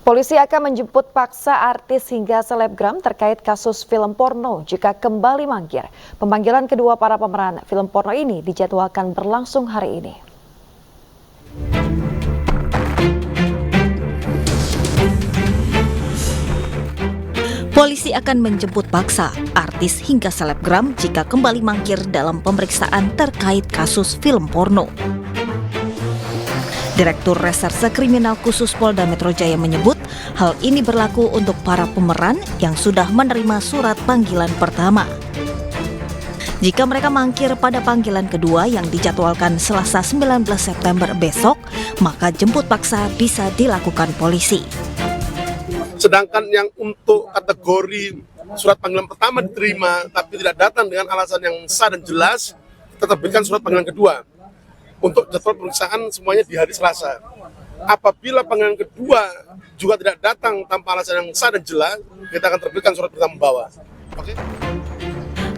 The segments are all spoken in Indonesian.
Polisi akan menjemput paksa artis hingga selebgram terkait kasus film porno jika kembali mangkir. Pemanggilan kedua para pemeran film porno ini dijadwalkan berlangsung hari ini. Polisi akan menjemput paksa artis hingga selebgram jika kembali mangkir dalam pemeriksaan terkait kasus film porno. Direktur Reserse Kriminal Khusus Polda Metro Jaya menyebut hal ini berlaku untuk para pemeran yang sudah menerima surat panggilan pertama. Jika mereka mangkir pada panggilan kedua yang dijadwalkan Selasa 19 September besok, maka jemput paksa bisa dilakukan polisi. Sedangkan yang untuk kategori surat panggilan pertama diterima tapi tidak datang dengan alasan yang sah dan jelas, kita terbitkan surat panggilan kedua. Untuk jadwal pemeriksaan semuanya di hari Selasa. Apabila panggilan kedua juga tidak datang tanpa alasan yang sah dan jelas, kita akan terbitkan surat perintah membawa. Oke?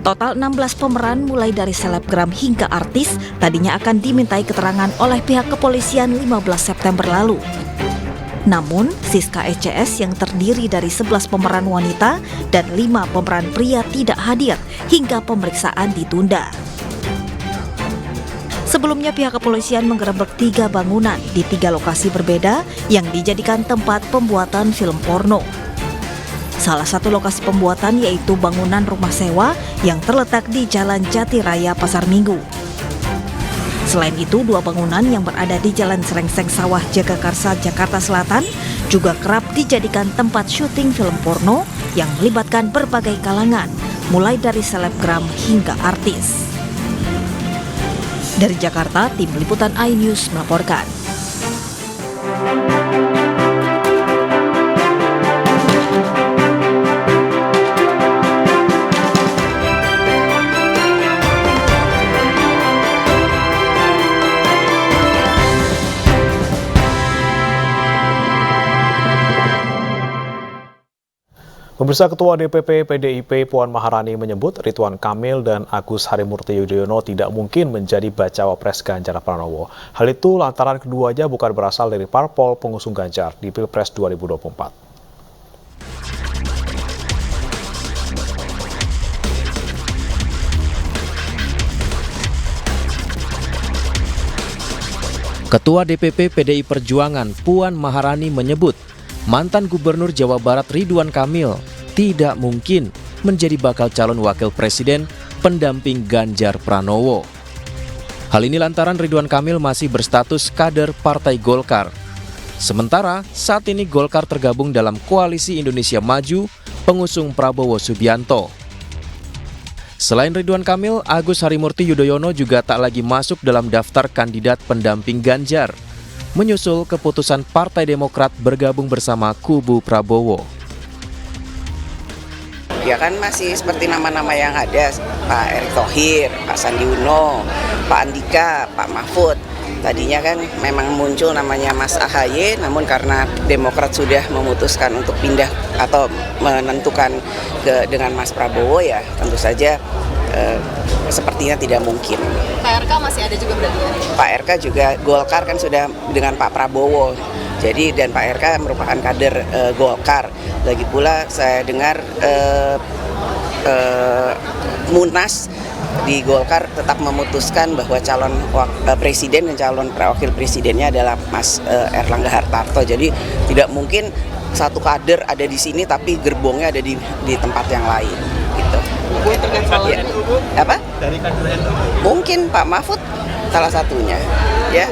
Total 16 pemeran mulai dari selebgram hingga artis tadinya akan dimintai keterangan oleh pihak kepolisian 15 September lalu. Namun, Siska ECS yang terdiri dari 11 pemeran wanita dan 5 pemeran pria tidak hadir hingga pemeriksaan ditunda. Sebelumnya pihak kepolisian menggerebek 3 bangunan di 3 lokasi berbeda yang dijadikan tempat pembuatan film porno. Salah satu lokasi pembuatan yaitu bangunan rumah sewa yang terletak di Jalan Jati Raya Pasar Minggu. Selain itu, 2 bangunan yang berada di Jalan Serengseng Sawah Jagakarsa, Jakarta Selatan juga kerap dijadikan tempat syuting film porno yang melibatkan berbagai kalangan, mulai dari selebgram hingga artis. Dari Jakarta, tim liputan iNews melaporkan. Pemirsa, Ketua DPP PDIP Puan Maharani menyebut Ridwan Kamil dan Agus Harimurti Yudhoyono tidak mungkin menjadi bacawa pres Ganjar Pranowo. Hal itu lantaran keduanya bukan berasal dari parpol pengusung Ganjar di Pilpres 2024. Ketua DPP PDI Perjuangan Puan Maharani menyebut mantan Gubernur Jawa Barat Ridwan Kamil tidak mungkin menjadi bakal calon wakil presiden pendamping Ganjar Pranowo. Hal ini lantaran Ridwan Kamil masih berstatus kader Partai Golkar. Sementara saat ini Golkar tergabung dalam Koalisi Indonesia Maju pengusung Prabowo Subianto. Selain Ridwan Kamil, Agus Harimurti Yudhoyono juga tak lagi masuk dalam daftar kandidat pendamping Ganjar, menyusul keputusan Partai Demokrat bergabung bersama kubu Prabowo. Ya kan masih seperti nama-nama yang ada, Pak Erick Thohir, Pak Sandi Uno, Pak Andika, Pak Mahfud. Tadinya kan memang muncul namanya Mas AHY, namun karena Demokrat sudah memutuskan untuk pindah atau menentukan dengan Mas Prabowo, ya tentu saja sepertinya tidak mungkin. Pak RK masih ada juga berarti ya? Pak RK juga, Golkar kan sudah dengan Pak Prabowo. Jadi dan Pak RK merupakan kader Golkar. Lagi pula saya dengar Munas di Golkar tetap memutuskan bahwa calon presiden dan calon wakil presidennya adalah Mas Erlangga Hartarto. Jadi tidak mungkin satu kader ada di sini tapi gerbongnya ada di tempat yang lain. Gitu. Ya. Apa? Dari kader NU? Mungkin Pak Mahfud salah satunya. Ya.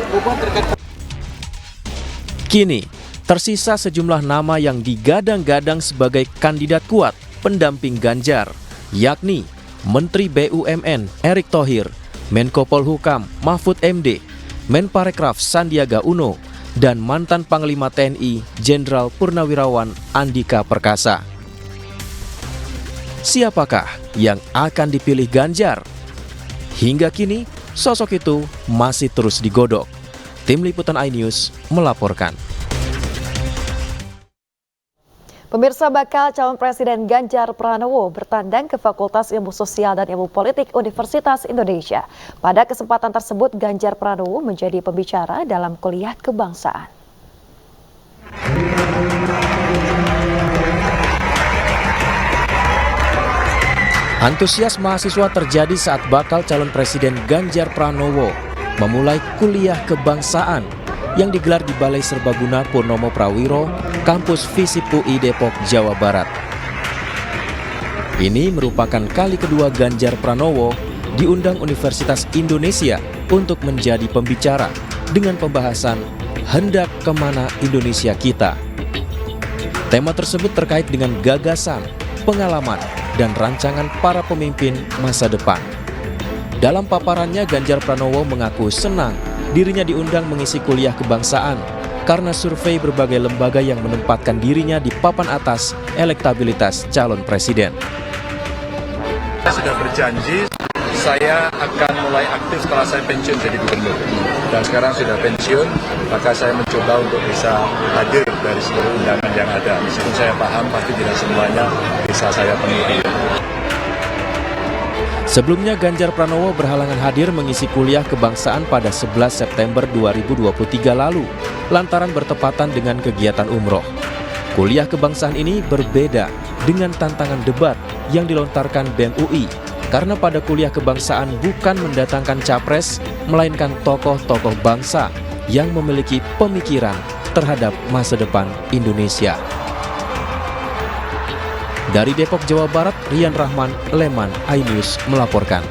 Kini, tersisa sejumlah nama yang digadang-gadang sebagai kandidat kuat pendamping Ganjar, yakni Menteri BUMN Erick Thohir, Menko Polhukam Mahfud MD, Menparekraf Sandiaga Uno, dan mantan Panglima TNI Jenderal Purnawirawan Andika Perkasa. Siapakah yang akan dipilih Ganjar? Hingga kini, sosok itu masih terus digodok. Tim Liputan iNews melaporkan. Pemirsa, bakal calon presiden Ganjar Pranowo bertandang ke Fakultas Ilmu Sosial dan Ilmu Politik Universitas Indonesia. Pada kesempatan tersebut, Ganjar Pranowo menjadi pembicara dalam kuliah kebangsaan. Antusias mahasiswa terjadi saat bakal calon presiden Ganjar Pranowo memulai kuliah kebangsaan yang digelar di Balai Serbaguna Purnomo Prawiro, kampus FISIP UI Depok, Jawa Barat. Ini merupakan kali kedua Ganjar Pranowo diundang Universitas Indonesia untuk menjadi pembicara dengan pembahasan hendak kemana Indonesia kita. Tema tersebut terkait dengan gagasan, pengalaman, dan rancangan para pemimpin masa depan. Dalam paparannya, Ganjar Pranowo mengaku senang dirinya diundang mengisi kuliah kebangsaan karena survei berbagai lembaga yang menempatkan dirinya di papan atas elektabilitas calon presiden. Saya sudah berjanji saya akan mulai aktif setelah saya pensiun jadi gubernur. Dan sekarang sudah pensiun, maka saya mencoba untuk bisa hadir dari seluruh undangan yang ada. Meskipun saya paham pasti tidak semuanya bisa saya penuhi. Sebelumnya, Ganjar Pranowo berhalangan hadir mengisi kuliah kebangsaan pada 11 September 2023 lalu, lantaran bertepatan dengan kegiatan umroh. Kuliah kebangsaan ini berbeda dengan tantangan debat yang dilontarkan BEM UI, karena pada kuliah kebangsaan bukan mendatangkan capres, melainkan tokoh-tokoh bangsa yang memiliki pemikiran terhadap masa depan Indonesia. Dari Depok, Jawa Barat, Rian Rahman, Leman, iNews melaporkan.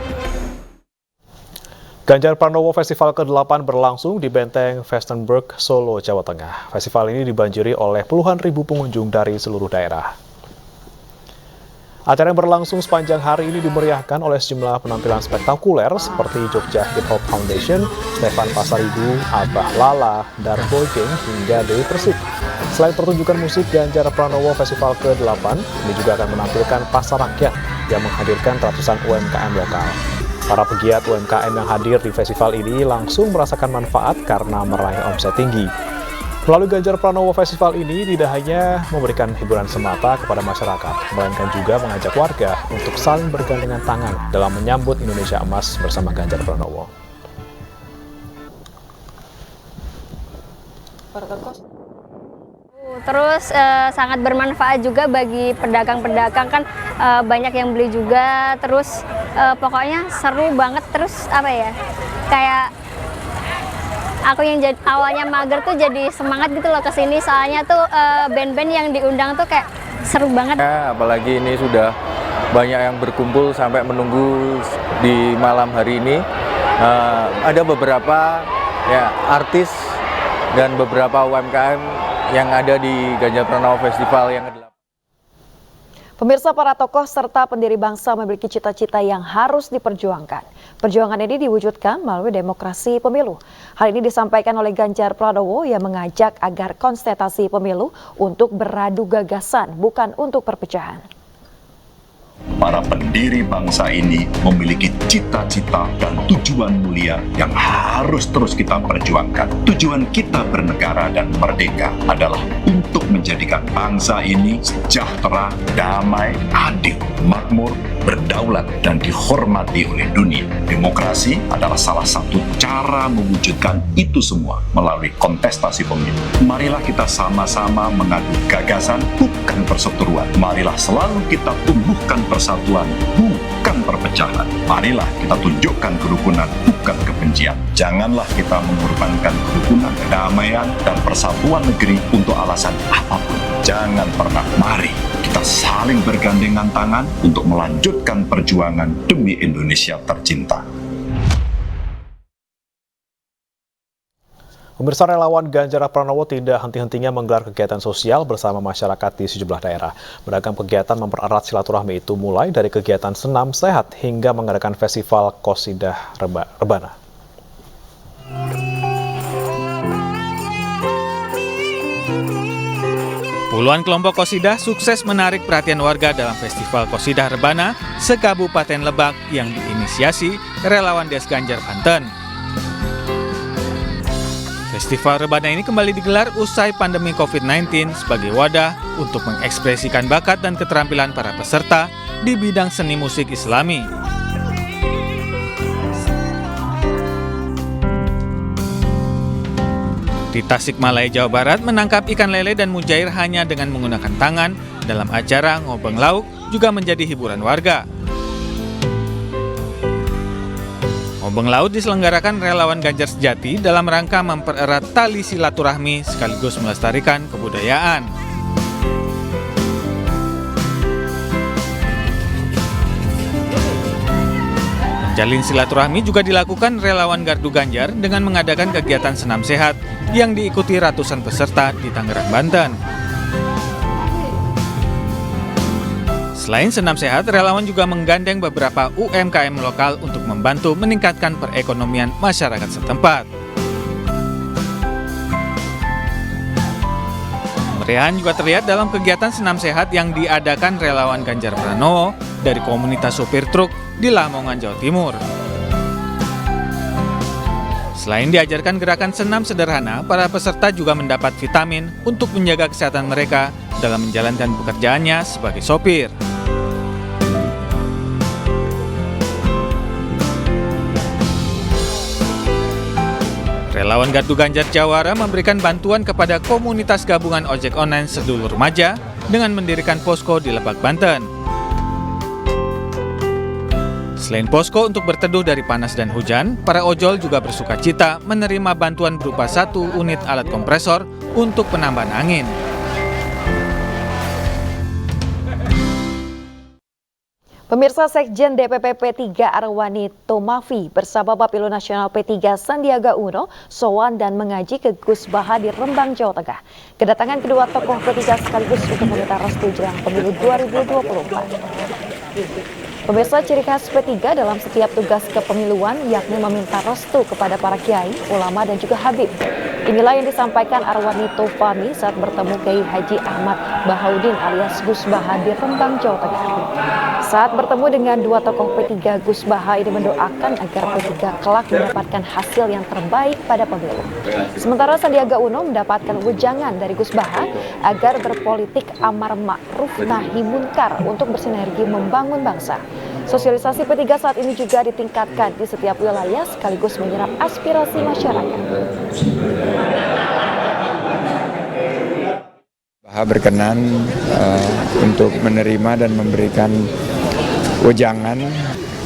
Ganjar Pranowo Festival ke-8 berlangsung di Benteng Vestenberg, Solo, Jawa Tengah. Festival ini dibanjiri oleh puluhan ribu pengunjung dari seluruh daerah. Acara yang berlangsung sepanjang hari ini dimeriahkan oleh sejumlah penampilan spektakuler seperti Jogja Hip Hop Foundation, Stefan Pasaribu, Abah Lala, Darboy Gang, hingga Dewi Persik. Selain pertunjukan musik Ganjar Pranowo Festival ke-8, ini juga akan menampilkan pasar rakyat yang menghadirkan ratusan UMKM lokal. Para pegiat UMKM yang hadir di festival ini langsung merasakan manfaat karena meraih omset tinggi. Melalui Ganjar Pranowo Festival ini tidak hanya memberikan hiburan semata kepada masyarakat, melainkan juga mengajak warga untuk saling bergandengan tangan dalam menyambut Indonesia Emas bersama Ganjar Pranowo. Terus sangat bermanfaat juga bagi pedagang-pedagang, kan banyak yang beli juga. Terus pokoknya seru banget. Terus apa ya, kayak aku yang awalnya mager tuh jadi semangat gitu loh kesini, soalnya tuh band-band yang diundang tuh kayak seru banget. Ya, apalagi ini sudah banyak yang berkumpul sampai menunggu di malam hari ini. Ada beberapa ya artis dan beberapa UMKM yang ada di Ganjar Pranowo Festival yang ke-8. Pemirsa, para tokoh serta pendiri bangsa memiliki cita-cita yang harus diperjuangkan. Perjuangan ini diwujudkan melalui demokrasi pemilu. Hal ini disampaikan oleh Ganjar Pranowo yang mengajak agar kontestasi pemilu untuk beradu gagasan, bukan untuk perpecahan. Para pendiri bangsa ini memiliki cita-cita dan tujuan mulia yang harus terus kita perjuangkan. Tujuan kita bernegara dan merdeka adalah untuk menjadikan bangsa ini sejahtera, damai, adil, makmur, berdaulat, dan dihormati oleh dunia. Demokrasi adalah salah satu cara mewujudkan itu semua melalui kontestasi pemilu. Marilah kita sama-sama mengadu gagasan, bukan perseteruan. Marilah selalu kita tumbuhkan persatuan, bukan perpecahan. Marilah kita tunjukkan kerukunan, bukan kebencian. Janganlah kita mengorbankan kerukunan, kedamaian, dan persatuan negeri untuk alasan apapun. Jangan pernah. Mari kita saling bergandengan tangan untuk melanjutkan perjuangan demi Indonesia tercinta. Pemirsa, relawan Ganjar Pranowo tidak henti-hentinya menggelar kegiatan sosial bersama masyarakat di sejumlah daerah. Beragam kegiatan mempererat silaturahmi itu mulai dari kegiatan senam sehat hingga mengadakan festival Qosidah Rebana. Puluhan kelompok Qosidah sukses menarik perhatian warga dalam festival Qosidah Rebana se-Kabupaten Lebak yang diinisiasi relawan Des Ganjar Banten. Festival Rebana ini kembali digelar usai pandemi COVID-19 sebagai wadah untuk mengekspresikan bakat dan keterampilan para peserta di bidang seni musik Islami. Di Tasikmalaya, Jawa Barat, menangkap ikan lele dan mujair hanya dengan menggunakan tangan dalam acara ngobeng lauk juga menjadi hiburan warga. Ngobeng Laut diselenggarakan relawan Ganjar sejati dalam rangka mempererat tali silaturahmi sekaligus melestarikan kebudayaan. Menjalin silaturahmi juga dilakukan relawan Gardu Ganjar dengan mengadakan kegiatan senam sehat yang diikuti ratusan peserta di Tangerang, Banten. Selain senam sehat, relawan juga menggandeng beberapa UMKM lokal untuk membantu meningkatkan perekonomian masyarakat setempat. Kemeriahan juga terlihat dalam kegiatan senam sehat yang diadakan relawan Ganjar Pranowo dari komunitas sopir truk di Lamongan, Jawa Timur. Selain diajarkan gerakan senam sederhana, para peserta juga mendapat vitamin untuk menjaga kesehatan mereka dalam menjalankan pekerjaannya sebagai sopir. Relawan Gardu Ganjar Jawara memberikan bantuan kepada komunitas gabungan ojek online sedulur remaja dengan mendirikan posko di Lebak, Banten. Selain posko untuk berteduh dari panas dan hujan, para ojol juga bersukacita menerima bantuan berupa 1 unit alat kompresor untuk penambahan angin. Pemirsa, Sekjen DPP P3 Arwani Tomafi bersama Bapilu Nasional P3 Sandiaga Uno sowan dan mengaji ke Gus Baha di Rembang, Jawa Tengah. Kedatangan kedua tokoh P3 sekaligus untuk meminta restu jelang pemilu 2024. Pemirsa, ciri khas P3 dalam setiap tugas kepemiluan yakni meminta restu kepada para kiai, ulama dan juga habib. Inilah yang disampaikan Arwani Tomafi saat bertemu Kiai Haji Ahmad Bahaudin alias Gus Baha di Rembang, Jawa Tengah. Saat bertemu dengan dua tokoh P3, Gus Baha ini mendoakan agar P3 kelak mendapatkan hasil yang terbaik pada pemilu. Sementara Sandiaga Uno mendapatkan wejangan dari Gus Baha agar berpolitik amar ma'ruf nahi munkar untuk bersinergi membangun bangsa. Sosialisasi P3 saat ini juga ditingkatkan di setiap wilayah sekaligus menyerap aspirasi masyarakat. Baha berkenan untuk menerima dan memberikan wejangan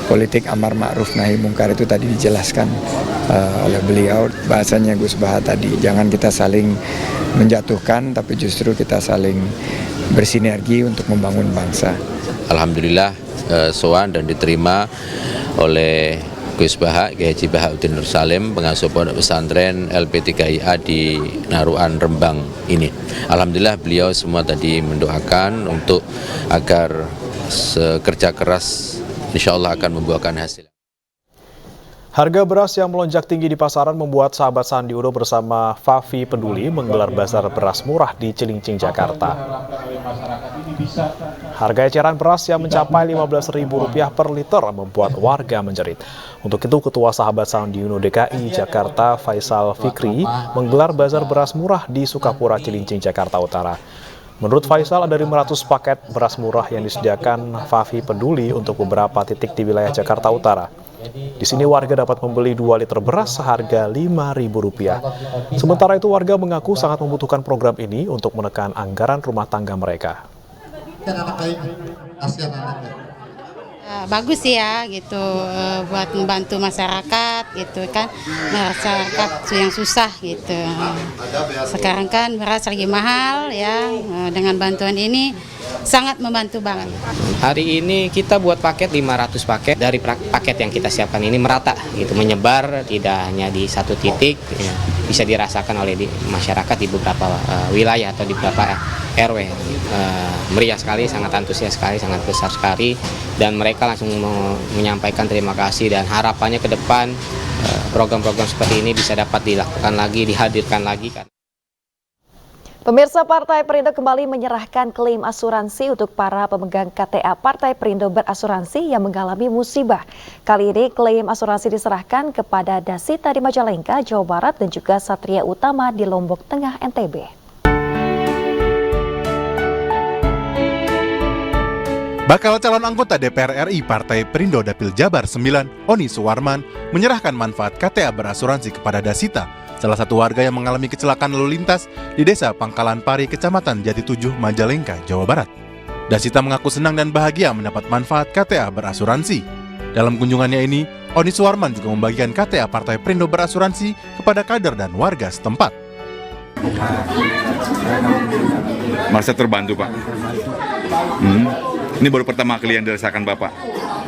politik amar ma'ruf nahi munkar itu tadi dijelaskan oleh beliau. Bahasanya Gus Baha tadi, jangan kita saling menjatuhkan tapi justru kita saling bersinergi untuk membangun bangsa. Alhamdulillah sowan dan diterima oleh Gus Baha, Kiai Haji Bahaudin Nur Salim, pengasuh pondok pesantren LP3IA di Naruan, Rembang ini. Alhamdulillah beliau semua tadi mendoakan untuk agar kerja keras insya Allah akan membuahkan hasil. Harga beras yang melonjak tinggi di pasaran membuat sahabat Sandi Uno bersama Fafi Peduli menggelar bazar beras murah di Cilincing, Jakarta. Harga eceran beras yang mencapai Rp15.000 per liter membuat warga menjerit. Untuk itu, Ketua Sahabat Sandi Uno DKI Jakarta Faisal Fikri menggelar bazar beras murah di Sukapura, Cilincing, Jakarta Utara. Menurut Faisal, ada 500 paket beras murah yang disediakan Fafi Peduli untuk beberapa titik di wilayah Jakarta Utara. Di sini warga dapat membeli 2 liter beras seharga Rp5.000. Sementara itu warga mengaku sangat membutuhkan program ini untuk menekan anggaran rumah tangga mereka. Bagus ya gitu buat membantu masyarakat gitu kan, masyarakat yang susah gitu. Sekarang kan beras lagi mahal ya, dengan bantuan ini sangat membantu banget. Hari ini kita buat paket 500 paket, dari paket yang kita siapkan ini merata gitu, menyebar tidak hanya di satu titik, ya, bisa dirasakan oleh masyarakat di beberapa wilayah atau di beberapa RW. Meriah sekali, sangat antusias sekali, sangat besar sekali, dan mereka langsung menyampaikan terima kasih dan harapannya ke depan program-program seperti ini bisa dapat dilakukan lagi, dihadirkan lagi kan. Pemirsa, Partai Perindo kembali menyerahkan klaim asuransi untuk para pemegang KTA Partai Perindo Berasuransi yang mengalami musibah. Kali ini klaim asuransi diserahkan kepada Dasita di Majalengka, Jawa Barat dan juga Satria Utama di Lombok Tengah, NTB. Bakal calon anggota DPR RI Partai Perindo Dapil Jabar 9, Oni Suwarman, menyerahkan manfaat KTA berasuransi kepada Dasita, salah satu warga yang mengalami kecelakaan lalu lintas di Desa Pangkalan Pari, Kecamatan Jati 7, Majalengka, Jawa Barat. Dasita mengaku senang dan bahagia mendapat manfaat KTA berasuransi. Dalam kunjungannya ini, Oni Suwarman juga membagikan KTA Partai Perindo Berasuransi kepada kader dan warga setempat. Merasa terbantu, Pak? Ini baru pertama kali yang dirasakan Bapak?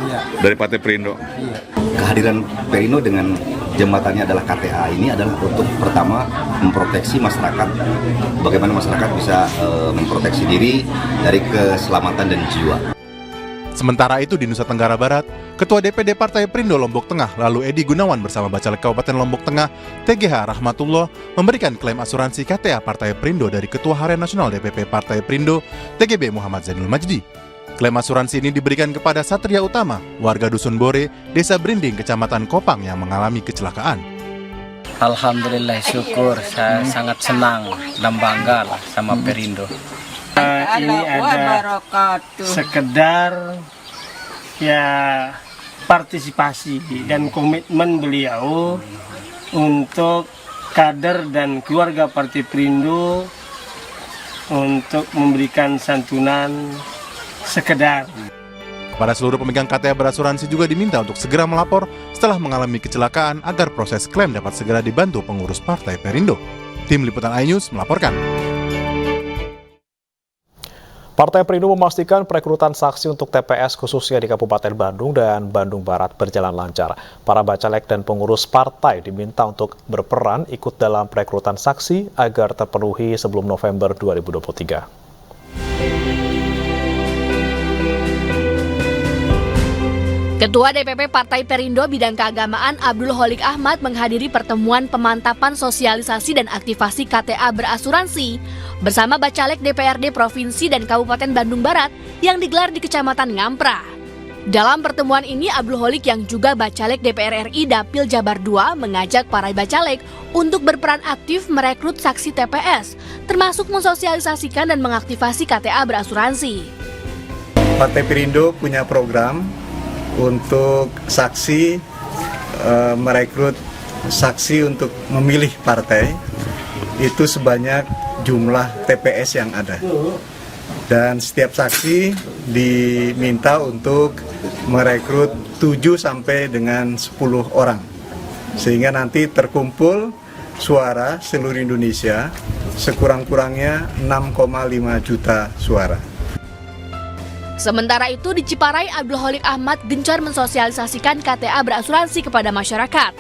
Iya. Dari Partai Perindo? Iya. Kehadiran Perindo dengan jembatannya adalah KTA ini adalah untuk pertama memproteksi masyarakat. Bagaimana masyarakat bisa memproteksi diri dari keselamatan dan jiwa. Sementara itu di Nusa Tenggara Barat, Ketua DPD Partai Perindo Lombok Tengah lalu Edi Gunawan bersama Bacalek Kabupaten Lombok Tengah TGH Rahmatullah memberikan klaim asuransi KTA Partai Perindo dari Ketua Harian Nasional DPP Partai Perindo TGB Muhammad Zainul Majdi. Klaim asuransi ini diberikan kepada Satria Utama, warga Dusun Bore, Desa Brinding, Kecamatan Kopang yang mengalami kecelakaan. Alhamdulillah, syukur, saya sangat senang dan bangga lah sama Perindo. Ini ada sekedar ya partisipasi dan komitmen beliau untuk kader dan keluarga Partai Perindo untuk memberikan santunan sekedar. Kepada seluruh pemegang KTA berasuransi juga diminta untuk segera melapor setelah mengalami kecelakaan agar proses klaim dapat segera dibantu pengurus Partai Perindo. Tim Liputan iNews melaporkan. Partai Perindo memastikan perekrutan saksi untuk TPS khususnya di Kabupaten Bandung dan Bandung Barat berjalan lancar. Para bacalek dan pengurus partai diminta untuk berperan ikut dalam perekrutan saksi agar terpenuhi sebelum November 2023. Ketua DPP Partai Perindo Bidang Keagamaan Abdul Holik Ahmad menghadiri pertemuan pemantapan sosialisasi dan aktivasi KTA berasuransi bersama bacalek DPRD Provinsi dan Kabupaten Bandung Barat yang digelar di Kecamatan Ngampra. Dalam pertemuan ini, Abdul Holik yang juga bacalek DPR RI Dapil Jabar II mengajak para bacalek untuk berperan aktif merekrut saksi TPS, termasuk mensosialisasikan dan mengaktifasi KTA berasuransi. Partai Perindo punya program untuk saksi, merekrut saksi untuk memilih partai itu sebanyak jumlah TPS yang ada, dan setiap saksi diminta untuk merekrut 7 sampai dengan 10 orang sehingga nanti terkumpul suara seluruh Indonesia sekurang-kurangnya 6,5 juta suara. Sementara itu di Ciparai, Abdul Holik Ahmad gencar mensosialisasikan KTA berasuransi kepada masyarakat.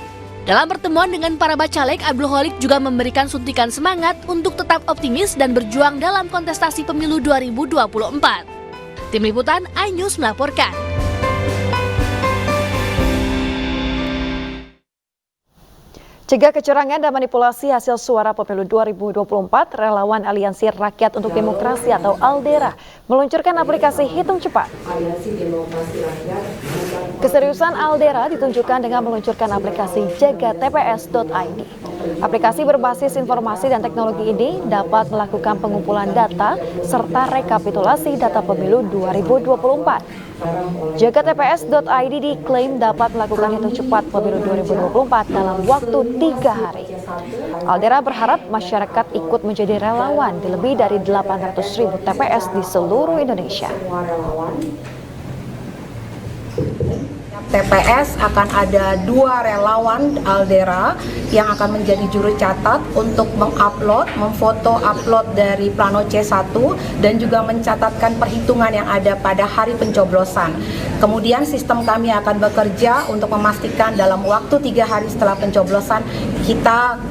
Dalam pertemuan dengan para bacalek, Abdul Holik juga memberikan suntikan semangat untuk tetap optimis dan berjuang dalam kontestasi pemilu 2024. Tim Liputan iNews melaporkan. Cegah kecurangan dan manipulasi hasil suara pemilu 2024, relawan Aliansi Rakyat untuk Demokrasi atau ALDERA meluncurkan aplikasi Hitung Cepat. Keseriusan ALDERA ditunjukkan dengan meluncurkan aplikasi jagatps.id. Aplikasi berbasis informasi dan teknologi ini dapat melakukan pengumpulan data serta rekapitulasi data pemilu 2024. Jagatps.id diklaim dapat melakukan hitung cepat pemilu 2024 dalam waktu 3 hari. ALDERA berharap masyarakat ikut menjadi relawan di lebih dari 800.000 TPS di seluruh Indonesia. TPS akan ada 2 relawan ALDERA yang akan menjadi juru catat untuk mengupload, memfoto upload dari plano C1 dan juga mencatatkan perhitungan yang ada pada hari pencoblosan. Kemudian sistem kami akan bekerja untuk memastikan dalam waktu 3 hari setelah pencoblosan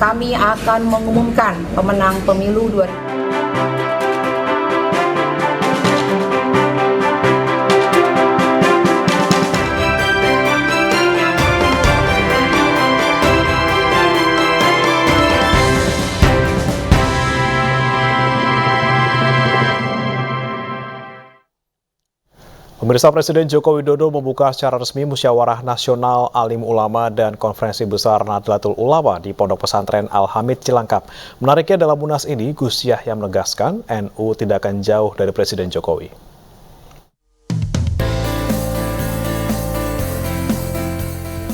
kami akan mengumumkan pemenang pemilu 2024. Pemirsa, Presiden Joko Widodo membuka secara resmi Musyawarah Nasional Alim Ulama dan Konferensi Besar Nahdlatul Ulama di Pondok Pesantren Al-Hamid Cilangkap. Menariknya dalam munas ini, Gus Yahya menegaskan NU tidak akan jauh dari Presiden Jokowi.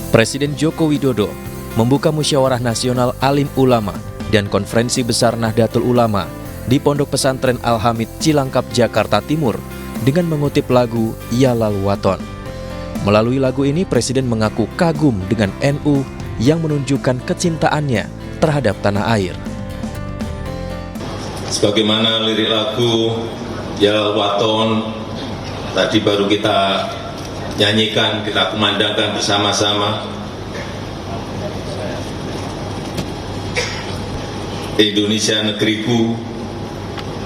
Presiden Joko Widodo membuka Musyawarah Nasional Alim Ulama dan Konferensi Besar Nahdlatul Ulama di Pondok Pesantren Al-Hamid Cilangkap, Jakarta Timur dengan mengutip lagu Ya Lal Waton. Melalui lagu ini, Presiden mengaku kagum dengan NU yang menunjukkan kecintaannya terhadap tanah air. Sebagaimana lirik lagu Jalal Waton tadi baru kita nyanyikan, kita kumandangkan bersama-sama. Indonesia negeriku,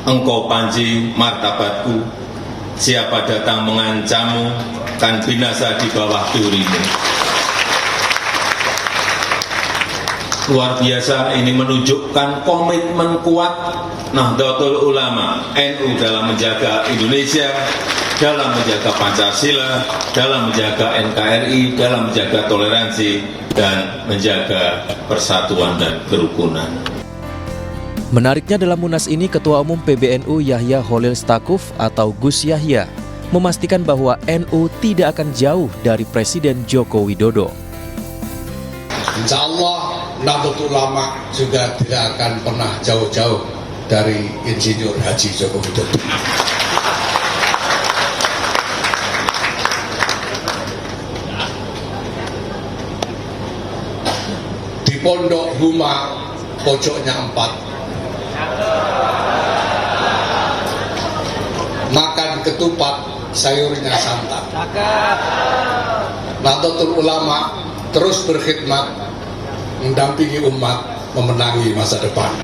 engkau panji martabatku, siapa datang mengancammu, kan binasa di bawah durimu. Luar biasa, ini menunjukkan komitmen kuat Nahdlatul Ulama, NU dalam menjaga Indonesia, dalam menjaga Pancasila, dalam menjaga NKRI, dalam menjaga toleransi, dan menjaga persatuan dan kerukunan. Menariknya dalam Munas ini, Ketua Umum PBNU Yahya Holil Stakuf atau Gus Yahya memastikan bahwa NU tidak akan jauh dari Presiden Joko Widodo. Insya Allah Nahdlatul Ulama juga tidak akan pernah jauh-jauh dari Insinyur Haji Joko Widodo. Di Pondok Huma, pojoknya 4. Makan ketupat, sayurnya santan. Nahdlatul Ulama terus berkhidmat, mendampingi umat, memenangi masa depan.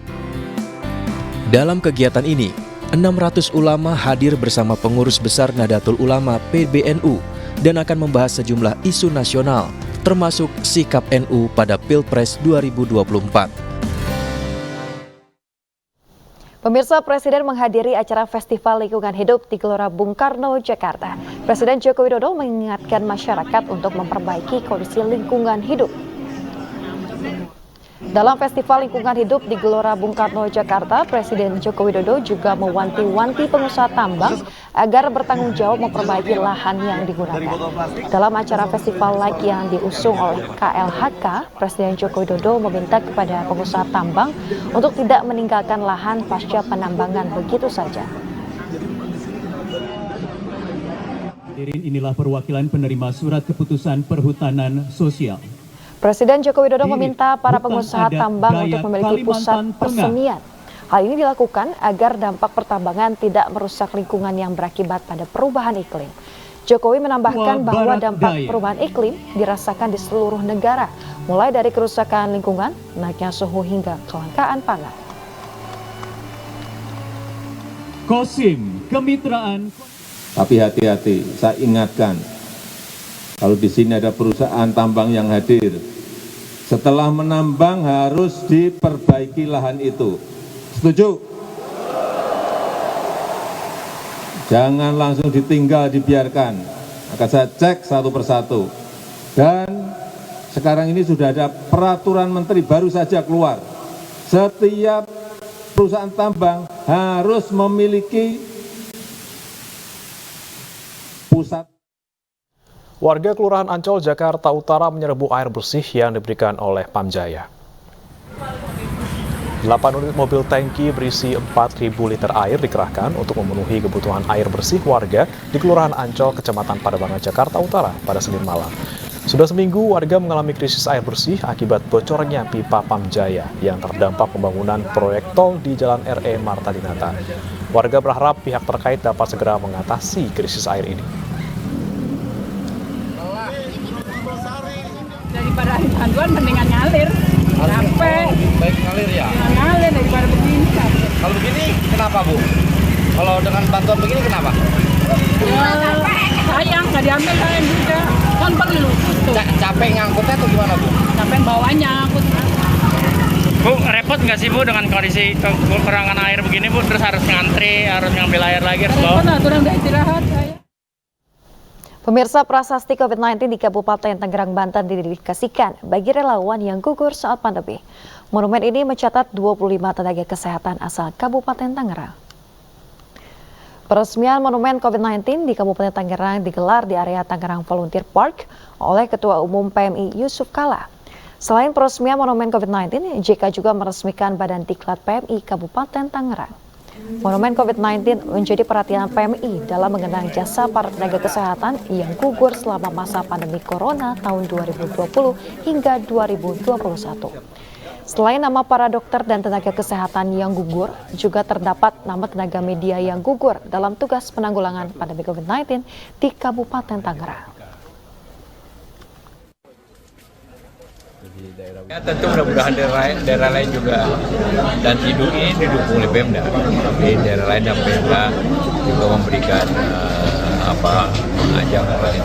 Dalam kegiatan ini, 600 ulama hadir bersama pengurus besar Nahdlatul Ulama PBNU dan akan membahas sejumlah isu nasional, termasuk sikap NU pada Pilpres 2024. Pemirsa, Presiden menghadiri acara Festival Lingkungan Hidup di Gelora Bung Karno, Jakarta. Presiden Joko Widodo mengingatkan masyarakat untuk memperbaiki kondisi lingkungan hidup. Dalam Festival Lingkungan Hidup di Gelora Bung Karno, Jakarta, Presiden Joko Widodo juga mewanti-wanti pengusaha tambang agar bertanggung jawab memperbaiki lahan yang digunakan. Dalam acara festival like yang diusung oleh KLHK, Presiden Joko Widodo meminta kepada pengusaha tambang untuk tidak meninggalkan lahan pasca penambangan begitu saja. Inilah perwakilan penerima surat keputusan perhutanan sosial. Presiden Joko Widodo meminta para pengusaha tambang untuk memiliki pusat persemian. Hal ini dilakukan agar dampak pertambangan tidak merusak lingkungan yang berakibat pada perubahan iklim. Jokowi menambahkan bahwa dampak perubahan iklim dirasakan di seluruh negara, mulai dari kerusakan lingkungan, naiknya suhu hingga kelangkaan pangan. Kosim, kemitraan. Tapi hati-hati, saya ingatkan, kalau di sini ada perusahaan tambang yang hadir, setelah menambang harus diperbaiki lahan itu. Setuju? Jangan langsung ditinggal, dibiarkan. Akan saya cek satu persatu. Dan sekarang ini sudah ada peraturan menteri baru saja keluar. Setiap perusahaan tambang harus memiliki pusat. Warga Kelurahan Ancol, Jakarta Utara menyerbu air bersih yang diberikan oleh Pamjaya. 8 unit mobil tangki berisi 4.000 liter air dikerahkan untuk memenuhi kebutuhan air bersih warga di Kelurahan Ancol, Kecamatan Pademangan, Jakarta Utara pada Senin malam. Sudah seminggu warga mengalami krisis air bersih akibat bocornya pipa Pamjaya yang terdampak pembangunan proyek tol di Jalan RE Marta Dinata. Warga berharap pihak terkait dapat segera mengatasi krisis air ini. Daripada aduan mendingan ngalir, capek. Baik ngalir ya? Ngalir daripada begini. Kalau begini kenapa Bu? Kalau dengan bantuan begini kenapa? Ya, sayang nggak diambil lain juga, kan perlu. Capek ngangkutnya atau gimana Bu? Capek bawanya ngangkut. Bu, repot nggak sih Bu dengan kondisi kekurangan air begini Bu? Terus harus ngantri, harus ngambil air lagi, harus bawa? Repot lah, turun udah istirahat saya. Pemirsa, prasasti COVID-19 di Kabupaten Tangerang, Banten didedikasikan bagi relawan yang gugur saat pandemi. Monumen ini mencatat 25 tenaga kesehatan asal Kabupaten Tangerang. Peresmian Monumen COVID-19 di Kabupaten Tangerang digelar di area Tangerang Volunteer Park oleh Ketua Umum PMI Yusuf Kala. Selain peresmian Monumen COVID-19, JK juga meresmikan Badan Diklat PMI Kabupaten Tangerang. Monumen COVID-19 menjadi perhatian PMI dalam mengenang jasa para tenaga kesehatan yang gugur selama masa pandemi Corona tahun 2020 hingga 2021. Selain nama para dokter dan tenaga kesehatan yang gugur, juga terdapat nama tenaga media yang gugur dalam tugas penanggulangan pandemi COVID-19 di Kabupaten Tangerang. Ya, tentu mudah-mudahan daerah lain juga, dan ini didukung oleh Pemda, tapi daerah lain dan Pemda juga memberikan ajang